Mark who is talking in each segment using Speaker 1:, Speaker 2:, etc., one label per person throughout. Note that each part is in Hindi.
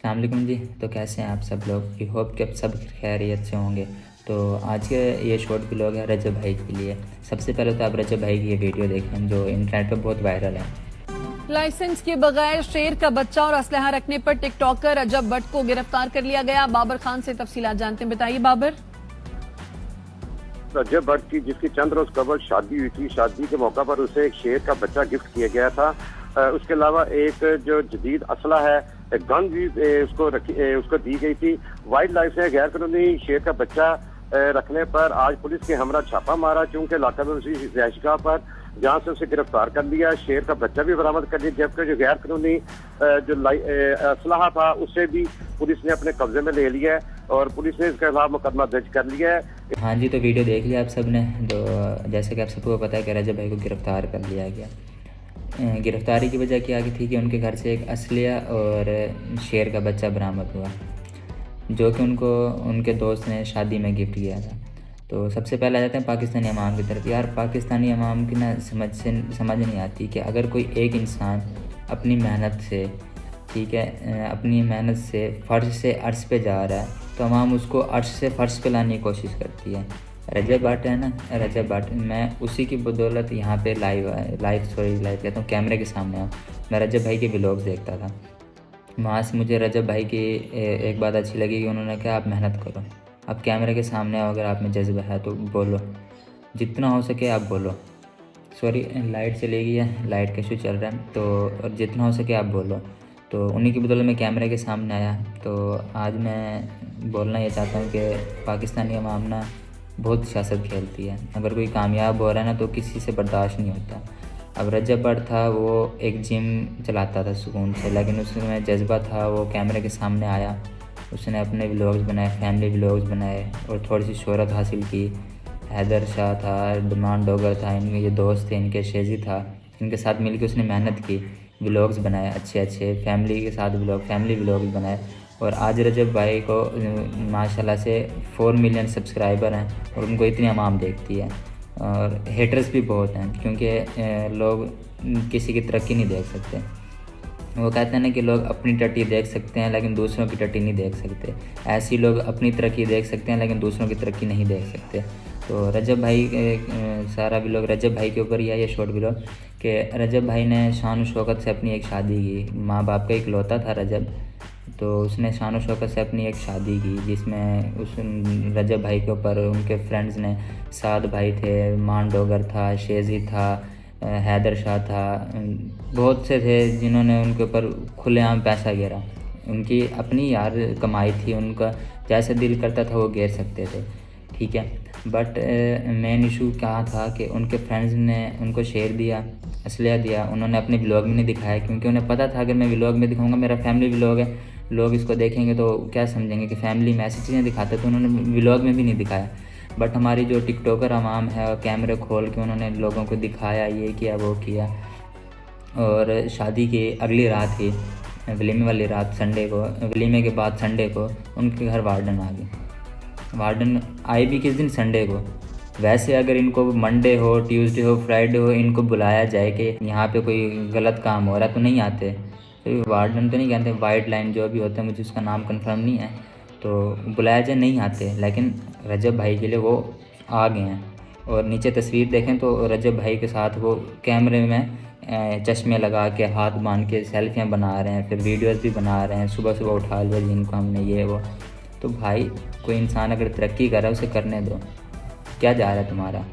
Speaker 1: अस्सलाम वालेकुम जी। तो कैसे हैं आप सब लोग? आई होप कि आप सब खैरियत से होंगे। तो आज के ये शॉर्ट व्लॉग है रजब भाई के लिए। सबसे पहले तो आप रजब भाई की ये वीडियो देखें जो इंटरनेट पर बहुत वायरल है।
Speaker 2: लाइसेंस के बगैर शेर का बच्चा और असलहा रखने पर टिकटॉकर रजब भट्ट को गिरफ्तार कर लिया गया। बाबर खान से तफसीलात जानते हैं, बताइए बाबर।
Speaker 3: रजब भट्ट की जिसकी चंद रोज कबल शादी हुई थी, शादी के मौका पर उसे एक शेर का बच्चा गिफ्ट किया गया था। उसके अलावा एक जो जदीद असला है गन भी उसको दी गई थी। वाइल्ड लाइफ से गैर कानूनी शेर का बच्चा रखने पर आज पुलिस के हमरा छापा मारा, चूंकि इलाका में उसी रिहायशगाह पर जहाँ से उसे गिरफ्तार कर लिया। शेर का बच्चा भी बरामद कर लिया, जबकि जो गैर कानूनी जो असलाहा था उसे भी पुलिस ने अपने कब्जे में ले लिया है और पुलिस ने इसके खिलाफ मुकदमा दर्ज कर लिया है।
Speaker 1: हाँ जी, तो वीडियो देख लिया आप सब ने। तो जैसे कि आप सबको पता है कि रजब भाई को गिरफ़्तार कर लिया गया। गिरफ़्तारी की वजह क्या थी कि उनके घर से एक असलिया और शेर का बच्चा बरामद हुआ, जो कि उनको उनके दोस्त ने शादी में गिफ्ट किया था। तो सबसे पहले आ जाते हैं पाकिस्तानी अवाम की तरफ। यार पाकिस्तानी अवाम की ना समझ नहीं आती कि अगर कोई एक इंसान अपनी मेहनत से, ठीक है, अपनी मेहनत से फ़र्श से अर्श पे जा रहा है तो अवाम उसको अर्श से फ़र्श पे लाने की कोशिश करती है। रजब भट्ट है ना, रजब भट्ट, मैं उसी की बदौलत यहाँ पे लाइव कहता हूँ, कैमरे के सामने हूँ। मैं रजब भाई के व्लॉग्स देखता था, वहाँ से मुझे रजब भाई की एक बात अच्छी लगी कि उन्होंने कहा आप मेहनत करो, आप कैमरे के सामने आओ, अगर आप में जज्बा है तो बोलो, जितना हो सके आप बोलो। सॉरी, लाइट चली गई है, लाइट का इशू चल रहा है, तो जितना हो सके आप बोलो। तो उन्हीं की बदौलत मैं कैमरे के सामने आया। तो आज मैं बोलना ये चाहता हूँ कि पाकिस्तानी अवाम ना बहुत सियासत खेलती है। अगर कोई कामयाब हो रहा है ना तो किसी से बर्दाश्त नहीं होता। अब रजब भट्ट था, वो एक जिम चलाता था सुकून से, लेकिन उसमें जज्बा था, वो कैमरे के सामने आया, उसने अपने व्लॉग्स बनाए, फैमिली व्लॉग्स बनाए और थोड़ी सी शोहरत हासिल की। हैदर शाह था, डिमांड डोगर था, इनके जो दोस्त थे, इनके शेजी था, इनके साथ मिलकर उसने मेहनत की, व्लॉग्स बनाए अच्छे फैमिली के साथ फैमिली व्लॉग्स बनाए। और आज रजब भाई को माशाल्लाह से 4 मिलियन सब्सक्राइबर हैं और उनको इतनी आवाम देखती है। और हेटर्स भी बहुत हैं, क्योंकि लोग किसी की तरक्की नहीं देख सकते। वो कहते हैं ना कि लोग अपनी टट्टी देख सकते हैं लेकिन दूसरों की टट्टी नहीं देख सकते। ऐसे ही लोग अपनी तरक्की देख सकते हैं लेकिन दूसरों की तरक्की नहीं देख सकते। तो रजब भाई सारा व्लॉग रजब भाई के ऊपर ही है, ये शॉर्ट व्लॉग, कि रजब भाई ने शान शौकत से अपनी एक शादी की। माँ बाप का इकलौता था रजब, तो उसने शान शौकत से अपनी एक शादी की, जिसमें उस रजब भाई के ऊपर उनके फ्रेंड्स ने, साद भाई थे, मान डोगर था, शेजी था, हैदर शाह था, बहुत से थे जिन्होंने उनके ऊपर खुलेआम पैसा गिरा। उनकी अपनी यार कमाई थी, उनका जैसे दिल करता था वो गिर सकते थे, ठीक है। बट मेन इशू क्या था कि उनके फ्रेंड्स ने उनको शेयर दिया, असलिया दिया, उन्होंने अपने व्लॉग में नहीं दिखाया, क्योंकि उन्हें पता था अगर मैं व्लॉग में दिखाऊंगा, मेरा फैमिली व्लॉग है, लोग इसको देखेंगे तो क्या समझेंगे कि फैमिली में ऐसी चीज़ें दिखाते, तो उन्होंने व्लॉग में भी नहीं दिखाया। बट हमारी जो टिकटॉकर आवाम है, और कैमरे खोल के उन्होंने लोगों को दिखाया, ये किया वो किया। और शादी की अगली रात ही, वलीमे वाली रात, संडे को, वलीमे के बाद संडे को उनके घर वार्डन आ गए। वार्डन आए भी किस दिन? संडे को। वैसे अगर इनको मंडे हो, ट्यूसडे हो, फ्राइडे हो, इनको बुलाया जाए कि यहाँ पे कोई गलत काम हो रहा है तो नहीं आते। तो वार्डन तो नहीं कहते, वाइट लाइन जो भी होता है, मुझे उसका नाम कंफर्म नहीं है, तो बुलाया जाए नहीं आते। लेकिन रजब भाई के लिए वो आ गए हैं। और नीचे तस्वीर देखें तो रजब भाई के साथ वो कैमरे में चश्मे लगा के, हाथ बांध के सेल्फियाँ बना रहे हैं, फिर वीडियोस भी बना रहे हैं, सुबह सुबह उठा लिया जिनको हमने, ये वो। तो भाई कोई इंसान अगर तरक्की कर रहा है उसे करने दो। क्या जा रहा है तुम्हारा?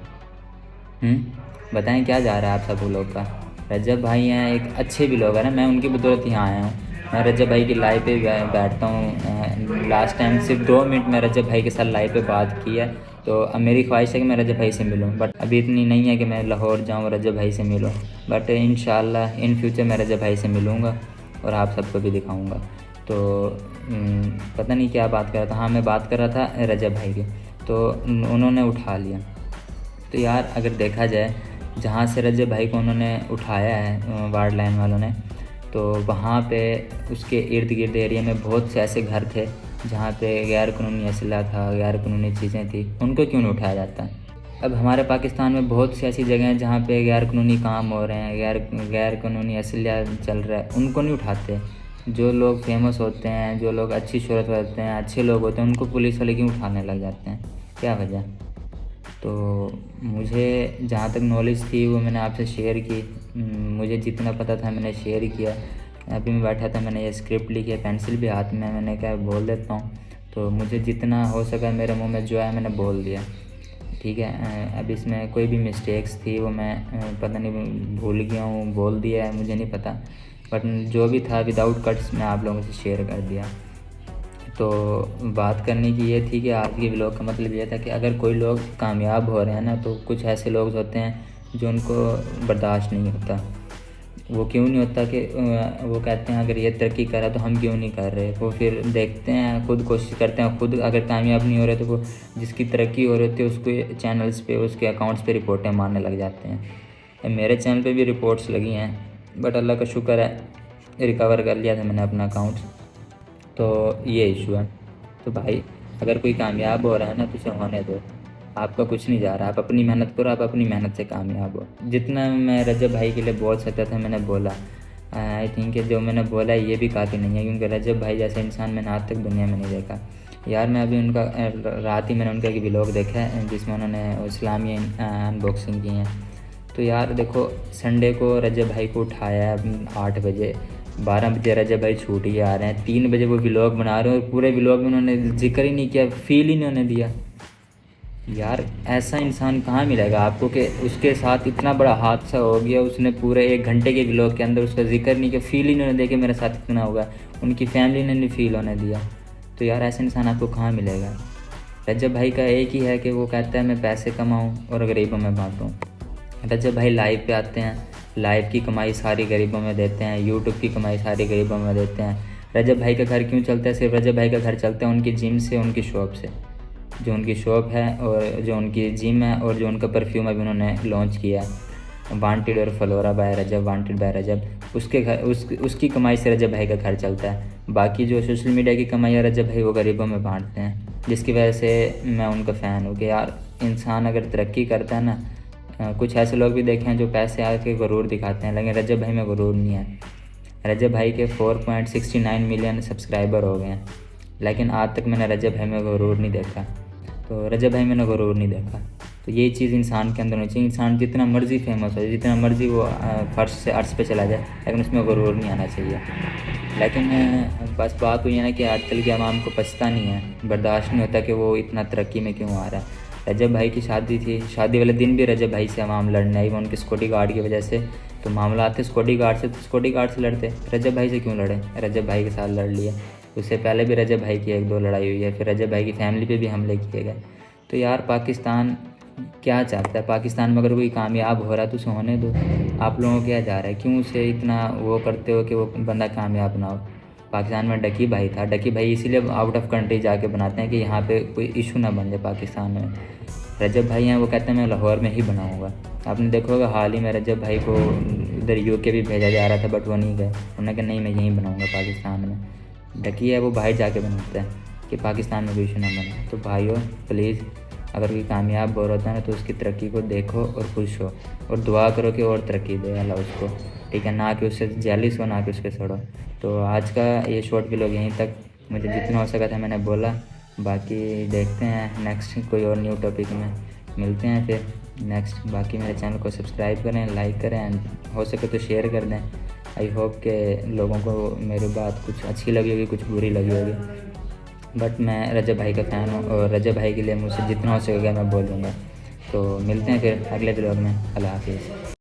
Speaker 1: बताएं क्या जा रहा है आप सब लोग का? रजब भाई हैं, एक अच्छे भी लोग हैं ना, मैं उनकी बदौलत यहाँ आया हूँ। मैं रजब भाई की लाइव पे बैठता हूँ। लास्ट टाइम सिर्फ 2 मिनट मैं रजब भाई के साथ लाइव पे बात की है। तो अब मेरी ख्वाहिश है कि मैं रजब भाई से मिलूँ, बट अभी इतनी नहीं है कि मैं लाहौर जाऊँ रजब भाई से मिलूँ। बट इंशाल्लाह इन फ्यूचर मैं रजब भाई से मिलूँगा और आप सबको भी दिखाऊँगा। तो पता नहीं क्या बात कर रहा था, हाँ मैं बात कर रहा था रजब भाई की। तो उन्होंने उठा लिया। तो यार अगर देखा जाए, जहाँ से रजब भाई को उन्होंने उठाया है वार्ड लाइन वालों ने, तो वहाँ पे उसके इर्द गिर्द एरिया में बहुत से ऐसे घर थे जहाँ पे गैर कानूनी असला था, गैर कानूनी चीज़ें थी, उनको क्यों नहीं उठाया जाता? अब हमारे पाकिस्तान में बहुत सी ऐसी जगह हैं जहाँ पे गैर कानूनी काम हो रहे हैं, गैर कानूनी असला चल रहा है, उनको नहीं उठाते। जो लोग फेमस होते हैं, जो लोग अच्छी शोहरत करते हैं, अच्छे लोग होते हैं, उनको पुलिस वाले क्यों उठाने लग जाते हैं, क्या वजह? तो मुझे जहाँ तक नॉलेज थी वो मैंने आपसे शेयर की। मुझे जितना पता था मैंने शेयर किया। अभी मैं बैठा था, मैंने ये स्क्रिप्ट लिखी है, पेंसिल भी हाथ में, मैंने क्या बोल देता हूँ। तो मुझे जितना हो सका मेरे मुंह में जो है मैंने बोल दिया, ठीक है। अब इसमें कोई भी मिस्टेक्स थी वो मैं पता नहीं भूल गया हूँ, बोल दिया है, मुझे नहीं पता। बट जो भी था विदाउट कट्स मैं आप लोगों से शेयर कर दिया। तो बात करने की ये थी कि आज के व्लॉग का मतलब ये था कि अगर कोई लोग कामयाब हो रहे हैं ना, तो कुछ ऐसे लोग होते हैं जो उनको बर्दाश्त नहीं होता। वो क्यों नहीं होता कि वो कहते हैं अगर ये तरक्की करा तो हम क्यों नहीं कर रहे। वो फिर देखते हैं, खुद कोशिश करते हैं, खुद अगर कामयाब नहीं हो रहे तो वो जिसकी तरक्की हो रही होती है उसके चैनल्स पे, उसके अकाउंट्स पे रिपोर्टें मारने लग जाते हैं। मेरे चैनल पे भी रिपोर्ट्स लगी हैं, बट अल्लाह का शुक्र है रिकवर कर लिया था मैंने अपना अकाउंट। तो ये इशू है। तो भाई अगर कोई कामयाब हो रहा है ना तो उसे होने दो, आपका कुछ नहीं जा रहा। आप अपनी मेहनत करो, आप अपनी मेहनत से कामयाब हो। जितना मैं रजब भाई के लिए बोल सकता था मैंने बोला। आई थिंक जो मैंने बोला ये भी काफ़ी नहीं है, क्योंकि रजब भाई जैसा इंसान मैंने आज तक दुनिया में नहीं देखा यार। मैं अभी उनका रात ही मैंने उनका एक व्लॉग देखा है जिसमें उन्होंने इस्लामी अनबॉक्सिंग की हैं। तो यार देखो, संडे को रजब भाई को उठाया है 8 बजे, 12 बजे रजब भाई छूट ही आ रहे हैं, 3 बजे वो व्लॉग बना रहे हैं और पूरे व्लॉग में उन्होंने जिक्र ही नहीं किया, फील ही नहीं उन्होंने दिया। यार ऐसा इंसान कहाँ मिलेगा आपको कि उसके साथ इतना बड़ा हादसा हो गया, उसने पूरे 1 घंटे के व्लॉग के अंदर उसका जिक्र नहीं किया, फील ही नहीं दिया कि मेरे साथ इतना होगा, उनकी फैमिली ने नहीं फील होने दिया। तो यार ऐसा इंसान आपको कहाँ मिलेगा। रजब भाई का एक ही है कि वो कहता है मैं पैसे कमाऊँ और गरीबों में बाँटूँ। रजब भाई लाइव पे आते हैं, लाइव की कमाई सारी गरीबों में देते हैं, यूट्यूब की कमाई सारी गरीबों में देते हैं। रजब भाई का घर क्यों चलता है? सिर्फ रजब भाई का घर चलता है उनकी जिम से, उनकी शॉप से। जो उनकी शॉप है और जो उनकी जिम है और जो उनका परफ्यूम अभी उन्होंने लॉन्च किया है, वांटेड और Flora by Rajab, wanted by Rajab, उसके घर उसकी कमाई से रजब भाई का घर चलता है। बाकी जो सोशल मीडिया की कमाई है रजब भाई वो गरीबों में बांटते हैं, जिसकी वजह से मैं उनका फ़ैन हूँ कि यार इंसान अगर तरक्की करता है ना, कुछ ऐसे लोग भी देखे हैं जो पैसे आके गुरूर दिखाते हैं, लेकिन रजब भाई में गुरूर नहीं है। रजब भाई के 4.69 मिलियन सब्सक्राइबर हो गए हैं, लेकिन आज तक मैंने रजब भाई में गुरूर नहीं देखा। तो रजब भाई मैंने गुरूर नहीं देखा। तो ये चीज़ इंसान के अंदर होनी चाहिए। इंसान जितना मर्ज़ी फेमस हो, जितना मर्ज़ी वो फर्श से अर्श पे चला जाए, लेकिन उसमें गुरूर नहीं आना चाहिए। लेकिन बस बात हुई है ना कि आजकल की आवाम को पछता नहीं है, बर्दाश्त नहीं होता कि वो इतना तरक्की में क्यों आ रहा है। रजब भाई की शादी थी, शादी वाले दिन भी रजब भाई से आवाम लड़ने आई, वो उनके सिक्योरिटी गार्ड की वजह से। तो मामला आते सिक्योरिटी गार्ड से, तो सिक्योरिटी गार्ड से लड़ते, रजब भाई से क्यों लड़े? रजब भाई के साथ लड़ लिए। उससे पहले भी रजब भाई की 1-2 लड़ाई हुई है, फिर रजब भाई की फैमिली पे भी हमले किए गए। तो यार पाकिस्तान क्या चाहता है? पाकिस्तान में अगर कोई कामयाब हो रहा है तो उसे होने दो। आप लोगों को क्या जा रहा है? क्यों उसे इतना वो करते हो कि वो बंदा कामयाब ना हो? पाकिस्तान में डकी भाई था, डकी भाई इसीलिए आउट ऑफ कंट्री जाके बनाते हैं कि यहाँ पे कोई इशू ना बन जाए पाकिस्तान में। रजब भाई हैं वो कहते हैं मैं लाहौर में ही बनाऊँगा। आपने देखा होगा हाल ही में रजब भाई को इधर यूके भी भेजा जा रहा था, बट वो नहीं गए। उन्होंने कहा नहीं मैं यहीं बनाऊँगा पाकिस्तान में। डकी है वो बाहर जाके बनाता है कि पाकिस्तान में कोई इशू ना बने। तो भाइयों प्लीज़, अगर कोई कामयाब हो रहा है ना तो उसकी तरक्की को देखो और खुश हो और दुआ करो कि और तरक्की दे अल्लाह उसको, ठीक है, ना कि उससे जेलिस हो, ना कि उसके सड़ो। तो आज का ये शॉर्ट व्लॉग यहीं तक, मुझे जितना हो सका था मैंने बोला। बाकी देखते हैं नेक्स्ट कोई और न्यू टॉपिक में मिलते हैं फिर नेक्स्ट। बाकी मेरे चैनल को सब्सक्राइब करें, लाइक करें एंड हो सके तो शेयर कर दें। आई होप के लोगों को मेरी बात कुछ अच्छी लगी होगी, कुछ बुरी लगी होगी, बट मैं रजब भाई का फ़ैन हूँ और रजब भाई के लिए मुझसे जितना हो सकेगा मैं बोलूँगा। तो मिलते हैं फिर अगले व्लॉग में। अल्लाह हाफिज़।